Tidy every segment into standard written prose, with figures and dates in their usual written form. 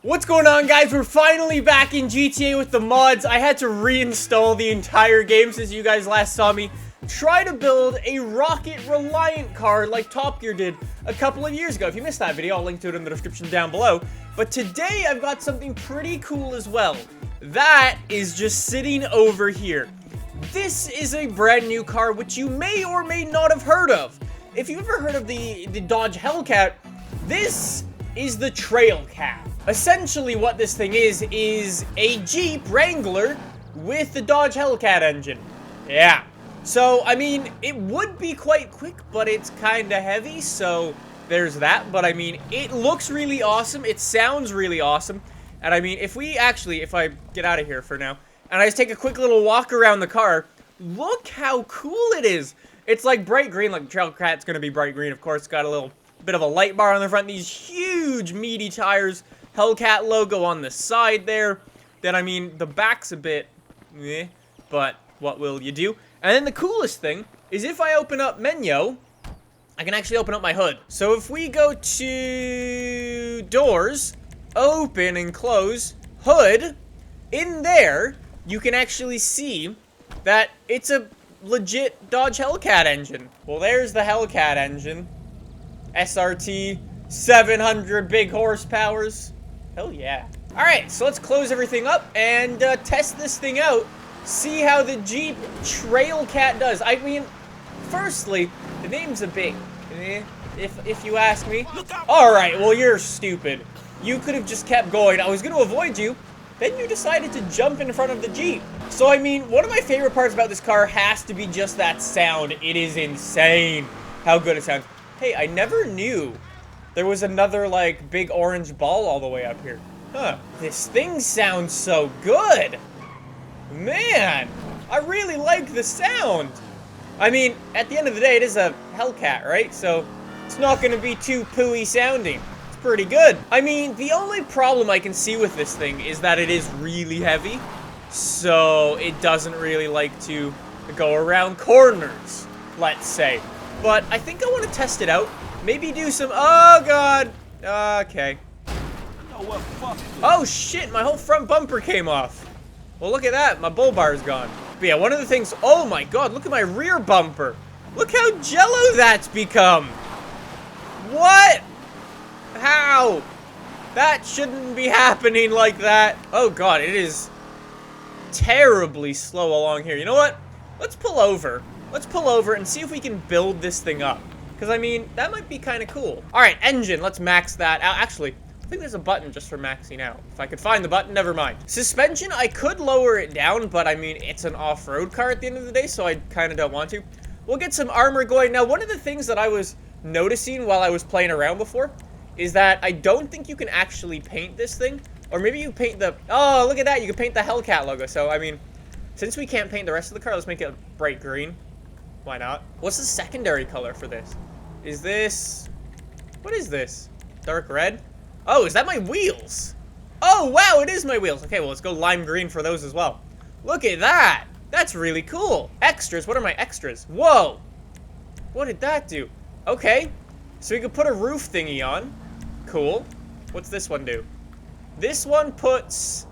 What's going on, guys? We're finally back in GTA with the mods. I had to reinstall the entire game since you guys last saw me try to build a rocket-reliant car like Top Gear did a couple of years ago. If you missed that video, I'll link to it in the description down below. But today, I've got something pretty cool as well. That is just sitting over here. This is a brand new car, which you may or may not have heard of. If you've ever heard of the Dodge HELLCAT, this is the TRAILCAT. Essentially what this thing is a Jeep Wrangler with the Dodge HELLCAT engine. Yeah. So, I mean, it would be quite quick, but it's kind of heavy, so there's that. But, I mean, it looks really awesome. It sounds really awesome. And, I mean, if I get out of here for now, and I just take a quick little walk around the car, look how cool it is. It's like bright green, like the TRAILCAT's going to be bright green, of course. It's got a little bit of a light bar on the front, these huge, meaty tires, HELLCAT logo on the side there. Then, I mean, the back's a bit meh, but what will you do? And then the coolest thing is if I open up menu, I can actually open up my hood. So if we go to doors, open and close, hood, in there, you can actually see that it's a legit Dodge HELLCAT engine. Well, there's the HELLCAT engine. SRT, 700 big horsepowers. Hell yeah. Alright, so let's close everything up and test this thing out. See how the Jeep TRAILCAT does. I mean, firstly, the name's a bit if you ask me. Alright, well, you're stupid. You could have just kept going. I was going to avoid you. Then you decided to jump in front of the Jeep. So, I mean, one of my favorite parts about this car has to be just that sound. It is insane how good it sounds. Hey, I never knew there was another, like, big orange ball all the way up here. Huh. This thing sounds so good. Man, I really like the sound. I mean, at the end of the day, it is a HELLCAT, right? So, it's not going to be too pooey sounding. It's pretty good. I mean, the only problem I can see with this thing is that it is really heavy. So, it doesn't really like to go around corners, let's say. But I think I want to test it out. Maybe do some... Oh, God. Okay. Oh, shit. My whole front bumper came off. Well, look at that. My bull bar is gone. But yeah, one of the things... Oh, my God. Look at my rear bumper. Look how jello that's become. What? How? That shouldn't be happening like that. Oh, God. It is terribly slow along here. You know what? Let's pull over. Let's pull over and see if we can build this thing up. Because, I mean, that might be kind of cool. All right, engine. Let's max that out. Actually, I think there's a button just for maxing out. If I could find the button, never mind. Suspension, I could lower it down, but, I mean, it's an off-road car at the end of the day, so I kind of don't want to. We'll get some armor going. Now, one of the things that I was noticing while I was playing around before is that I don't think you can actually paint this thing. Or maybe you paint the... Oh, look at that. You can paint the HELLCAT logo. So, I mean, since we can't paint the rest of the car, let's make it bright green. Why not? What's the secondary color for this? Is this... What is this? Dark red? Oh, is that my wheels? Oh, wow, it is my wheels. Okay, well, let's go lime green for those as well. Look at that. That's really cool. Extras. What are my extras? Whoa. What did that do? Okay. So we could put a roof thingy on. Cool. What's this one do? This one puts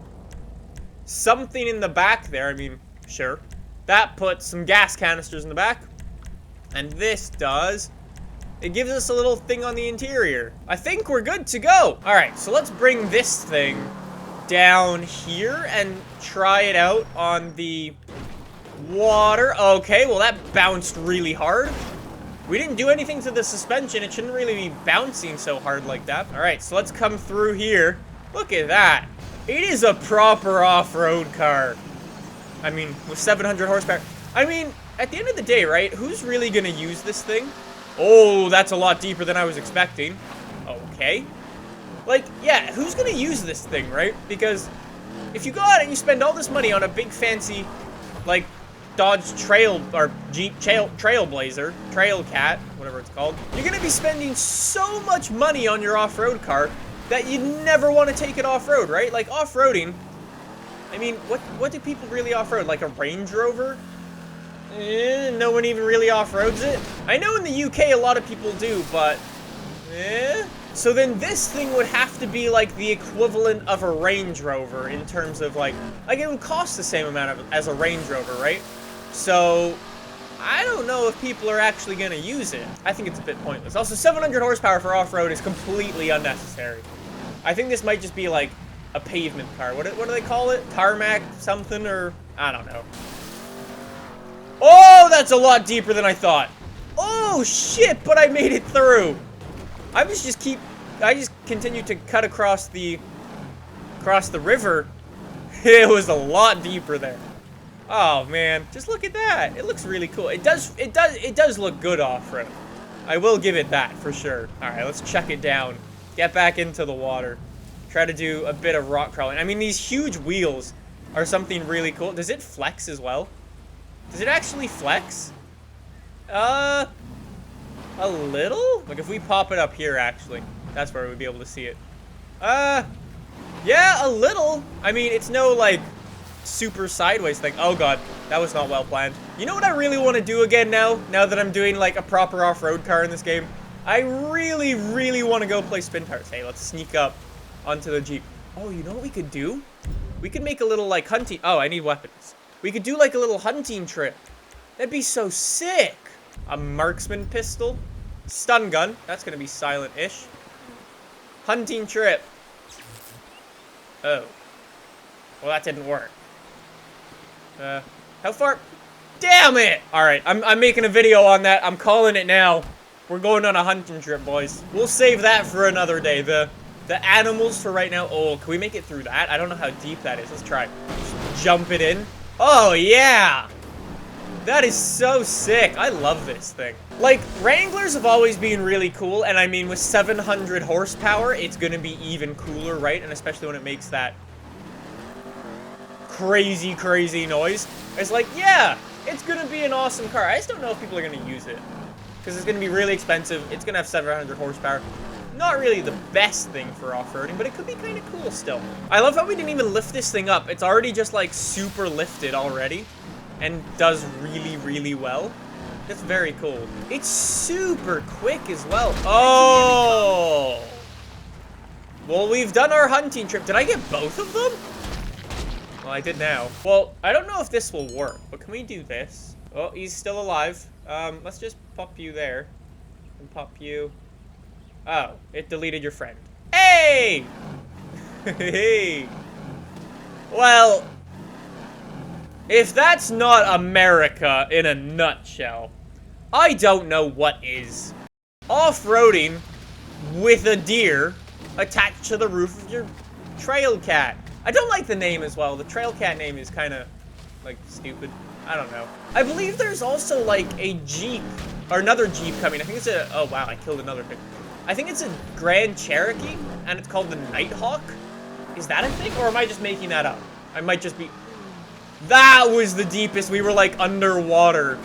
something in the back there. I mean, sure. That puts some gas canisters in the back. And this does... It gives us a little thing on the interior. I think we're good to go. All right, so let's bring this thing down here and try it out on the water. Okay, well, that bounced really hard. We didn't do anything to the suspension. It shouldn't really be bouncing so hard like that. All right, so let's come through here. Look at that. It is a proper off-road car. I mean, with 700 horsepower. I mean, at the end of the day, right, who's really going to use this thing? Oh, that's a lot deeper than I was expecting. Okay. Like, yeah, who's going to use this thing, right? Because if you go out and you spend all this money on a big fancy, like, Dodge Jeep Trailblazer, TRAILCAT, whatever it's called, you're going to be spending so much money on your off-road car that you never want to take it off-road, right? Like, off-roading, I mean, what do people really off-road? Like a Range Rover? No one even really off-roads it. I know in the UK a lot of people do, but So then this thing would have to be like the equivalent of a Range Rover in terms of like it would cost the same amount as a Range Rover, right? So I don't know if people are actually going to use it. I think it's a bit pointless. Also, 700 horsepower for off-road is completely unnecessary. I think this might just be like a pavement car. What do they call it? Tarmac something, or I don't know. Oh, that's a lot deeper than I thought. Oh shit, but I made it through. I just continued to cut across the river. It was a lot deeper there. Oh man, just look at that. It looks really cool. It does look good off-road. I will give it that for sure. All right, let's check it down. Get back into the water. Try to do a bit of rock crawling. I mean, these huge wheels are something really cool. Does it flex as well? Does it actually flex? A little? Like, if we pop it up here, actually, that's where we'd be able to see it. Yeah, a little. I mean, it's no, like, super sideways thing. Oh, God, that was not well planned. You know what I really want to do again now that I'm doing, like, a proper off-road car in this game? I really, really want to go play spin tires. Hey, let's sneak up onto the Jeep. Oh, you know what we could do? We could make a little, like, hunting... Oh, I need weapons. We could do, like, a little hunting trip. That'd be so sick. A marksman pistol. Stun gun. That's gonna be silent-ish. Hunting trip. Oh. Well, that didn't work. How far? Damn it! Alright, I'm making a video on that. I'm calling it now. We're going on a hunting trip, boys. We'll save that for another day. The animals for right now. Oh, can we make it through that? I don't know how deep that is. Let's try. Just jump it in. Oh, yeah! That is so sick. I love this thing. Like, Wranglers have always been really cool, and I mean, with 700 horsepower, it's gonna be even cooler, right? And especially when it makes that crazy, crazy noise. It's like, yeah, it's gonna be an awesome car. I just don't know if people are gonna use it, because it's gonna be really expensive. It's gonna have 700 horsepower. Not really the best thing for off-roading, but it could be kind of cool still. I love how we didn't even lift this thing up. It's already just, like, super lifted already, and does really, really well. That's very cool. It's super quick as well. Oh! Well, we've done our hunting trip. Did I get both of them? Well, I did now. Well, I don't know if this will work, but can we do this? Oh, he's still alive. Let's just pop you there. And pop you. Oh, it deleted your friend. Hey! Hey! Well... if that's not America in a nutshell, I don't know what is. Off-roading with a deer attached to the roof of your TRAILCAT. I don't like the name as well. The TRAILCAT name is kind of, like, stupid. I don't know. I believe there's also, like, a Jeep, or another Jeep coming. I think it's a, oh wow, I killed another thing. I think it's a Grand Cherokee, and it's called the Nighthawk. Is that a thing, or am I just making that up? I might just be... That was the deepest. We were, like, underwater.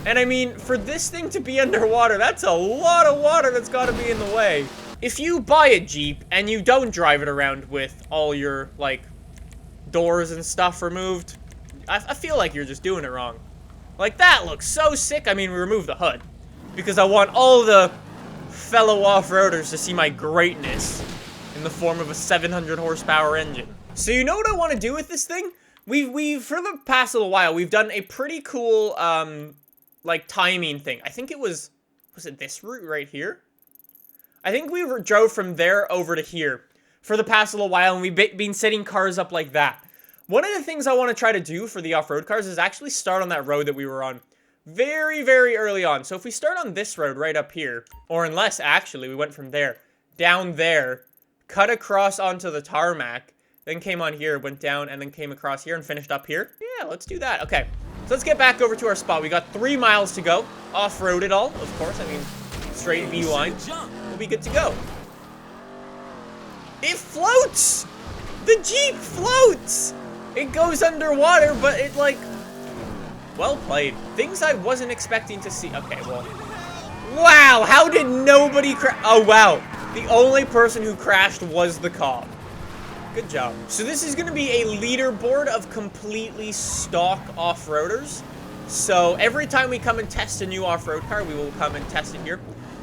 And, I mean, for this thing to be underwater, that's a lot of water that's got to be in the way. If you buy a Jeep and you don't drive it around with all your, like, doors and stuff removed, I feel like you're just doing it wrong. Like, that looks so sick. I mean, we removed the hood because I want all the fellow off-roaders to see my greatness in the form of a 700 horsepower engine. So you know what I want to do with this thing? We've for the past little while, we've done a pretty cool, like, timing thing. I think it was it this route right here? I think we drove from there over to here for the past little while, and we've been setting cars up like that. One of the things I want to try to do for the off-road cars is actually start on that road that we were on very, very early on. So if we start on this road right up here, or unless, actually, we went from there, down there, cut across onto the tarmac, then came on here, went down, and then came across here and finished up here. Yeah, let's do that. Okay, so let's get back over to our spot. We got 3 miles to go. Off-road it all, of course. I mean, straight V-line. We'll be good to go. It floats! The Jeep floats! It goes underwater, but it, like... Well played. Things I wasn't expecting to see. Okay, well... Wow, how did nobody crash? Oh, wow. The only person who crashed was the cop. Good job. So this is going to be a leaderboard of completely stock off-roaders. So every time we come and test a new off-road car, we will come and test it here.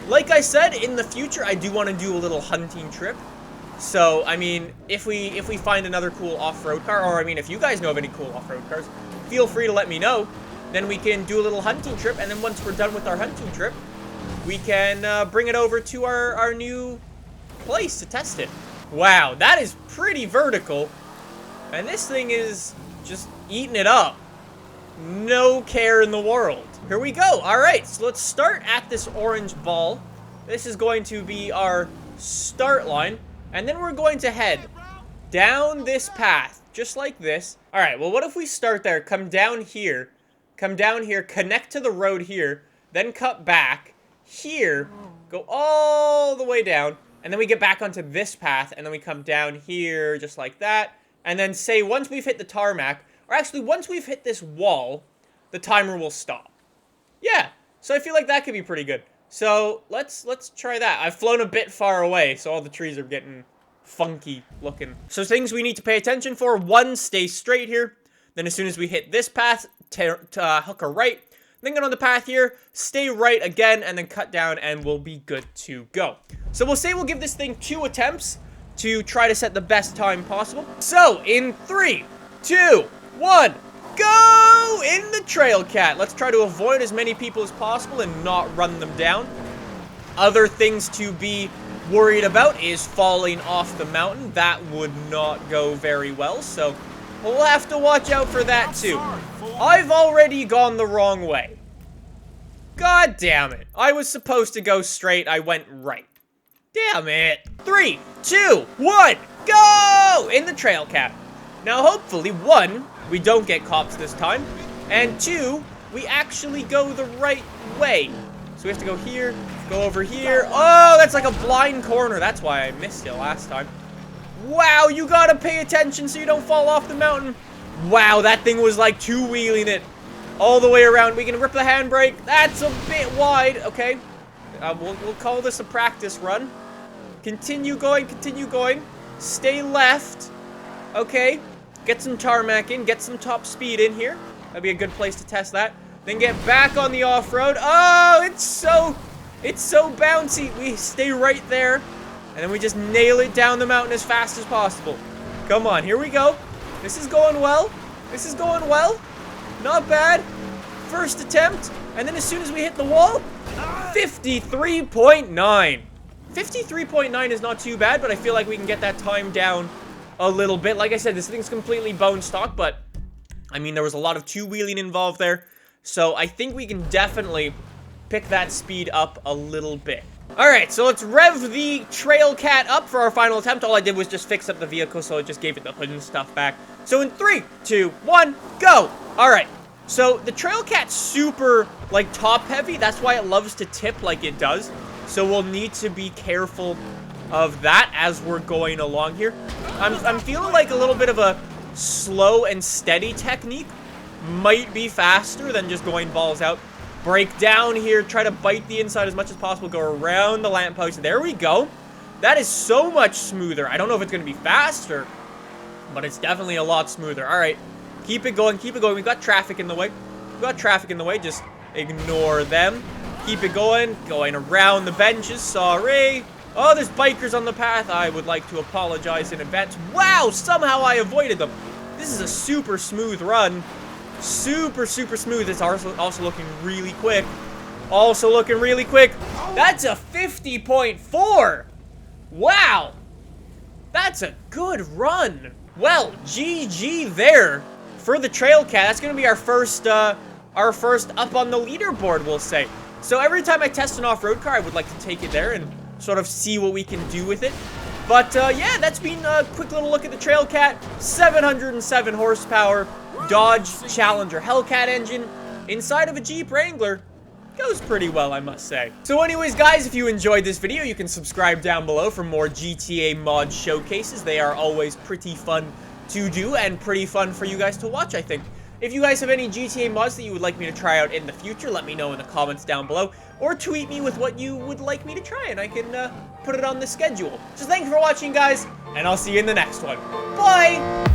like I said, in the future, I do want to do a little hunting trip. So, I mean, if we find another cool off-road car, or I mean, if you guys know of any cool off-road cars, feel free to let me know. Then we can do a little hunting trip, and then once we're done with our hunting trip, we can bring it over to our new place to test it. Wow, that is pretty vertical. And this thing is just eating it up. No care in the world. Here we go. All right, so let's start at this orange ball. This is going to be our start line. And then we're going to head down this path, just like this. All right, well, what if we start there, come down here, connect to the road here, then cut back here, go all the way down, and then we get back onto this path, and then we come down here, just like that. And then say once we've hit the tarmac, or actually once we've hit this wall, the timer will stop. Yeah, so I feel like that could be pretty good. So let's try that. I've flown a bit far away, so all the trees are getting funky looking. So things we need to pay attention for: 1, stay straight here. Then as soon as we hit this path, hook a right. Then get on the path here, stay right again, and then cut down, and we'll be good to go. So we'll say we'll give this thing 2 attempts to try to set the best time possible. So in 3, 2, 1, go in the TRAILCAT. Let's try to avoid as many people as possible and not run them down. Other things to be worried about is falling off the mountain. That would not go very well, so we'll have to watch out for that too. I've already gone the wrong way. God damn it. I was supposed to go straight. I went right. Damn it. 3, 2, 1, go in the TRAILCAT. Now, hopefully, 1, we don't get cops this time, and 2, we actually go the right way. So we have to go here, go over here. Oh, that's like a blind corner. That's why I missed it last time. Wow, you gotta pay attention so you don't fall off the mountain. Wow, that thing was like two-wheeling it all the way around. We can rip the handbrake. That's a bit wide. Okay, we'll call this a practice run. Continue going, continue going. Stay left. Okay, get some tarmac in, get some top speed in here. That'd be a good place to test that. Then get back on the off-road. Oh, it's so bouncy. We stay right there, and then we just nail it down the mountain as fast as possible. Come on, here we go. This is going well. This is going well. Not bad. First attempt, and then as soon as we hit the wall, 53.9. 53.9 is not too bad, but I feel like we can get that time down a little bit. Like I said, this thing's completely bone stock, but I mean, there was a lot of two-wheeling involved there, so I think we can definitely pick that speed up a little bit. Alright, so let's rev the TRAILCAT up for our final attempt. All I did was just fix up the vehicle, so it just gave it the hood and stuff back. So in 3, 2, 1, go! Alright, so the TRAILCAT's super, like, top-heavy. That's why it loves to tip like it does. So we'll need to be careful of that as we're going along here. I'm feeling like a little bit of a slow and steady technique might be faster than just going balls out. Break down here, try to bite the inside as much as possible, go around the lamppost. There we go. That is so much smoother. I don't know if it's going to be faster, but it's definitely a lot smoother. All right, keep it going, keep it going. We've got traffic in the way. We've got traffic in the way. Just ignore them. Keep it going, going around the benches. Sorry. Oh, there's bikers on the path. I would like to apologize in advance. Wow, somehow I avoided them. This is a super smooth run. Super, super smooth. It's also looking really quick. Also looking really quick. That's a 50.4. Wow. That's a good run. Well, GG there for the TRAILCAT. That's going to be our first up on the leaderboard, we'll say. So every time I test an off-road car, I would like to take it there and sort of see what we can do with it. But yeah, that's been a quick little look at the TRAILCAT. 707 horsepower. Dodge Challenger HELLCAT engine inside of a Jeep Wrangler. Goes pretty well, I must say. So anyways, guys, if you enjoyed this video, you can subscribe down below for more GTA mod showcases. They are always pretty fun to do and pretty fun for you guys to watch, I think. If you guys have any GTA mods that you would like me to try out in the future, let me know in the comments down below, or tweet me with what you would like me to try, and I can put it on the schedule. So thanks for watching, guys, and I'll see you in the next one. Bye!